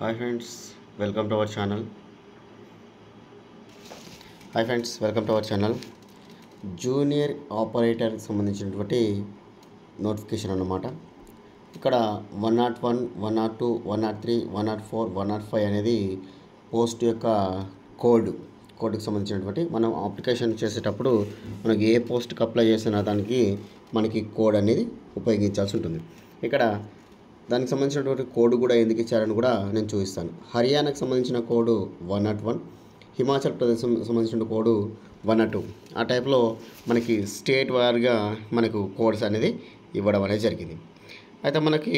Hi friends welcome to our channel junior operator సంబంధించినటువంటి notification అన్నమాట. ఇక్కడ 101, 102, 103, 104, 105 అనేది పోస్ట్ యొక్క కోడ్కి సంబంధించినటువంటి మనం అప్లికేషన్ చేసేటప్పుడు మనకి ఏ పోస్ట్కి అప్లై చేసిన దానికి మనకి కోడ్ అనేది ఉపయోగించాల్సి ఉంటుంది. ఇక్కడ దానికి సంబంధించినటువంటి కోడ్ కూడా ఎందుకు ఇచ్చారని కూడా నేను చూపిస్తాను. హర్యానాకు సంబంధించిన కోడ్ 101, హిమాచల్ ప్రదేశ్ సంబంధించిన కోడ్ 102. ఆ టైప్లో మనకి స్టేట్ వారీగా మనకు కోడ్స్ అనేది ఇవ్వడం అనేది జరిగింది. అయితే మనకి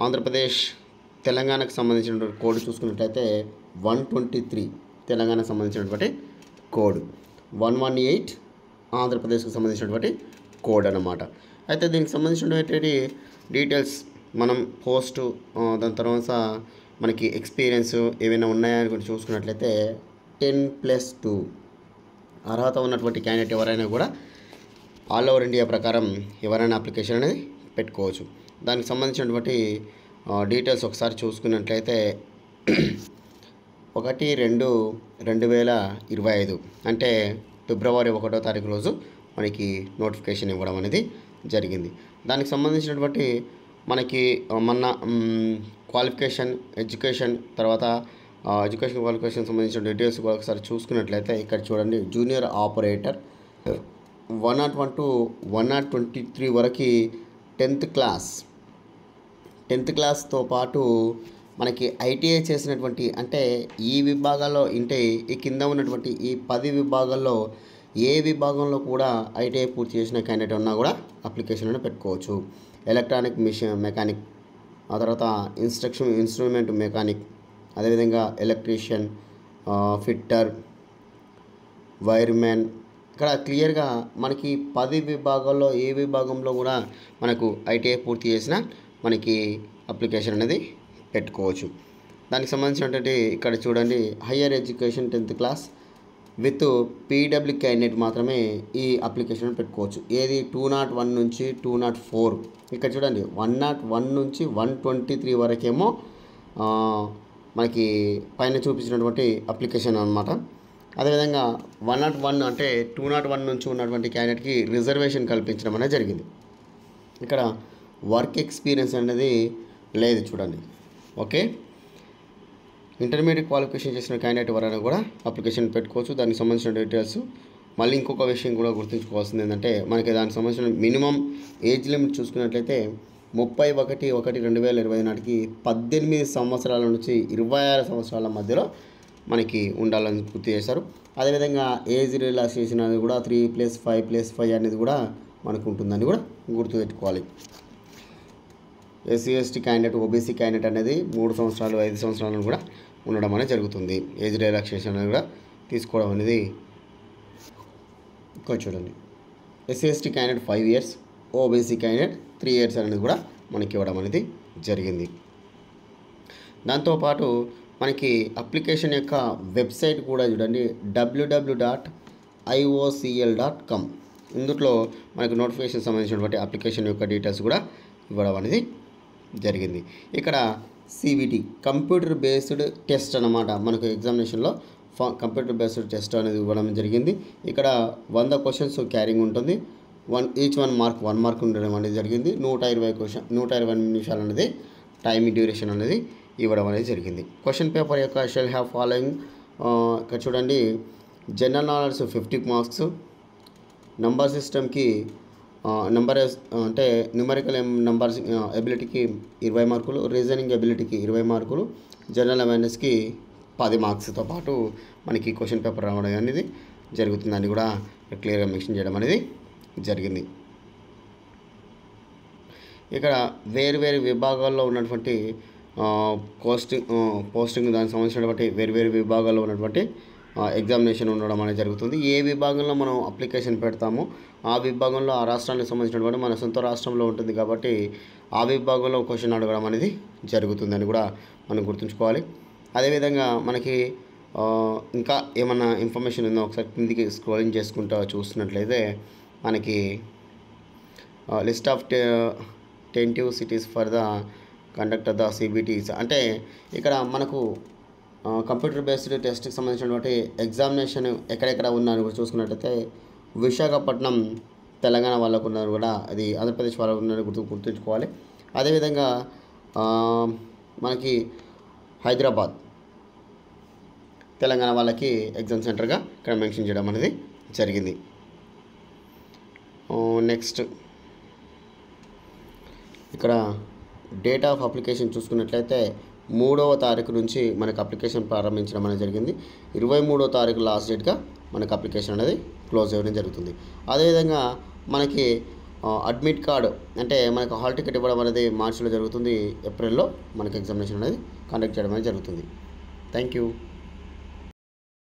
ఆంధ్రప్రదేశ్ తెలంగాణకు సంబంధించినటువంటి కోడ్ చూసుకున్నట్లయితే 123 తెలంగాణకు సంబంధించినటువంటి కోడ్, 118 ఆంధ్రప్రదేశ్కి సంబంధించినటువంటి కోడ్ అన్నమాట. అయితే దీనికి సంబంధించినటువంటి డీటెయిల్స్ మనం పోస్టు దాని తర్వాత మనకి ఎక్స్పీరియన్స్ ఏమైనా ఉన్నాయని కూడా చూసుకున్నట్లయితే 10+2 అర్హత ఉన్నటువంటి క్యాండిడేట్ ఎవరైనా కూడా ఆల్ ఓవర్ ఇండియా ప్రకారం ఎవరైనా అప్లికేషన్ అనేది పెట్టుకోవచ్చు. దానికి సంబంధించినటువంటి డీటెయిల్స్ ఒకసారి చూసుకున్నట్లయితే 1/2/2025 అంటే ఫిబ్రవరి 1వ తారీఖు రోజు మనకి నోటిఫికేషన్ ఇవ్వడం అనేది జరిగింది. దానికి సంబంధించినటువంటి మనకి మొన్న క్వాలిఫికేషన్ ఎడ్యుకేషన్ తర్వాత ఎడ్యుకేషన్ క్వాలిఫికేషన్ సంబంధించిన డీటెయిల్స్ కూడా ఒకసారి చూసుకున్నట్లయితే ఇక్కడ చూడండి, జూనియర్ ఆపరేటర్ 101 to 123 వరకు 10th క్లాస్తో పాటు మనకి ఐటీఐ చేసినటువంటి అంటే ఈ విభాగాల్లో అంటే ఈ కింద ఉన్నటువంటి ఈ 10 విభాగాల్లో ఏ విభాగంలో కూడా ఐటీఐ పూర్తి చేసిన క్యాండిడేట్ ఉన్నా కూడా అప్లికేషన్ అనేది పెట్టుకోవచ్చు. ఎలక్ట్రానిక్ మెకానిక్, ఆ తర్వాత ఇన్స్ట్రుమెంట్ మెకానిక్, అదేవిధంగా ఎలక్ట్రీషియన్, ఫిట్టర్, వైర్మెన్. ఇక్కడ క్లియర్గా మనకి 10 విభాగాల్లో ఏ విభాగంలో కూడా మనకు ఐటీఐ పూర్తి చేసిన మనకి అప్లికేషన్ అనేది పెట్టుకోవచ్చు. దానికి సంబంధించినటువంటి ఇక్కడ చూడండి, higher education 10th class with PW candidate మాత్రమే ఈ అప్లికేషన్ పెట్టుకోవచ్చు. ఏది 201 నుంచి 204. ఇక్కడ చూడండి 101 నుంచి 123 వరకేమో మనకి పైన చూపించినటువంటి అప్లికేషన్ అన్నమాట. అదేవిధంగా 101 అంటే 201 నుంచి ఉన్నటువంటి క్యాండిడేట్కి రిజర్వేషన్ కల్పించడం అనేది జరిగింది. ఇక్కడ వర్క్ ఎక్స్పీరియన్స్ అనేది లేదు చూడండి. ఓకే, ఇంటర్మీడియట్ క్వాలిఫికేషన్ చేసిన క్యాండిడేట్ ఎవరైనా కూడా అప్లికేషన్ పెట్టుకోవచ్చు. దానికి సంబంధించిన డీటెయిల్స్ మళ్ళీ ఇంకొక విషయం కూడా గుర్తుంచుకోవాల్సింది ఏంటంటే మనకి దానికి సంబంధించిన మినిమం ఏజ్ లిమిట్ చూసుకున్నట్లయితే 31/1/2025 నాటికి 18 సంవత్సరాల నుంచి 26 సంవత్సరాల మధ్యలో మనకి ఉండాలని గుర్తు చేశారు. అదేవిధంగా ఏజ్ రిలాక్సేషన్ అనేది కూడా 3+5+5 అనేది కూడా మనకు ఉంటుందని కూడా గుర్తుపెట్టుకోవాలి. SC ST candidate OBC candidate అనేది 3 సంవత్సరాలు 5 సంవత్సరాలను కూడా ఉండడం అనేది జరుగుతుంది. ఏజ్ రిలాక్సేషన్ అనేది కూడా తీసుకోవడం అనేది ఇక్కడ చూడండి, SC ST candidate 5 years, OBC candidate 3 years అనేది కూడా మనకి ఇవ్వడం అనేది జరిగింది. దాంతోపాటు మనకి అప్లికేషన్ యొక్క వెబ్సైట్ కూడా చూడండి, www.iocl.com. ఇందులో మనకు నోటిఫికేషన్ సంబంధించినటువంటి అప్లికేషన్ యొక్క డీటెయిల్స్ కూడా ఇవ్వడం అనేది జరిగింది. ఇక్కడ CBT కంప్యూటర్ బేస్డ్ టెస్ట్ అన్నమాట. మనకు ఎగ్జామినేషన్లో కంప్యూటర్ బేస్డ్ టెస్ట్ అనేది ఇవ్వడం జరిగింది. ఇక్కడ 100 questions క్యారింగ్ ఉంటుంది. ఈచ్ 1 మార్క్ ఉండడం అనేది జరిగింది. 120 నిమిషాలు అనేది టైం డ్యూరేషన్ అనేది ఇవ్వడం అనేది జరిగింది. క్వశ్చన్ పేపర్ యొక్క షెల్ హ్యావ్ ఫాలోయింగ్ ఇక్కడ చూడండి, జనరల్ నాలెడ్జ్ 50 marks, నంబర్ సిస్టమ్కి అంటే న్యూమరికల్ నంబర్స్ ఎబిలిటీకి 20 మార్కులు, రీజనింగ్ ఎబిలిటీకి 20 మార్కులు, జనరల్ అవేర్నెస్కి 10 మార్క్స్తో పాటు మనకి క్వశ్చన్ పేపర్ రావడం అనేది జరుగుతుందని కూడా క్లియర్గా మెన్షన్ చేయడం అనేది జరిగింది. ఇక్కడ వేరు విభాగాల్లో ఉన్నటువంటి పోస్టింగ్ దానికి సంబంధించినటువంటి వేరు విభాగాల్లో ఉన్నటువంటి ఎగ్జామినేషన్ ఉండడం అనేది జరుగుతుంది. ఏ విభాగంలో మనం అప్లికేషన్ పెడతామో ఆ విభాగంలో ఆ రాష్ట్రానికి సంబంధించినటువంటి మన సొంత రాష్ట్రంలో ఉంటుంది కాబట్టి ఆ విభాగంలో క్వశ్చన్ అడగడం అనేది జరుగుతుందని కూడా మనం గుర్తుంచుకోవాలి. అదేవిధంగా మనకి ఇంకా ఏమన్నా ఇన్ఫర్మేషన్ ఉందో ఒకసారి కిందికి స్క్రోలింగ్ చేసుకుంటూ చూస్తున్నట్లయితే మనకి list of tentative cities for the conductor the CBTs. అంటే ఇక్కడ మనకు కంప్యూటర్ బేస్డ్ టెస్ట్కి సంబంధించినటువంటి ఎగ్జామినేషన్ ఎక్కడెక్కడ ఉందని కూడా చూసుకున్నట్లయితే విశాఖపట్నం తెలంగాణ వాళ్ళకు ఉన్నారు కూడా, అది ఆంధ్రప్రదేశ్ వాళ్ళకు ఉన్నది గుర్తుంచుకోవాలి. అదేవిధంగా మనకి హైదరాబాద్ తెలంగాణ వాళ్ళకి ఎగ్జామ్ సెంటర్గా ఇక్కడ మెన్షన్ చేయడం అనేది జరిగింది. నెక్స్ట్ ఇక్కడ డేట్ ఆఫ్ అప్లికేషన్ చూసుకున్నట్లయితే 3వ తారీఖు నుంచి మనకు అప్లికేషన్ ప్రారంభించడం అనేది జరిగింది. 23వ తారీఖు లాస్ట్ డేట్గా మనకు అప్లికేషన్ అనేది క్లోజ్ అవ్వడం జరుగుతుంది. అదేవిధంగా మనకి అడ్మిట్ కార్డు అంటే మనకు హాల్ టికెట్ ఇవ్వడం అనేది మార్చిలో జరుగుతుంది. ఏప్రిల్లో మనకి ఎగ్జామినేషన్ అనేది కండక్ట్ చేయడం అనేది జరుగుతుంది. Thank you.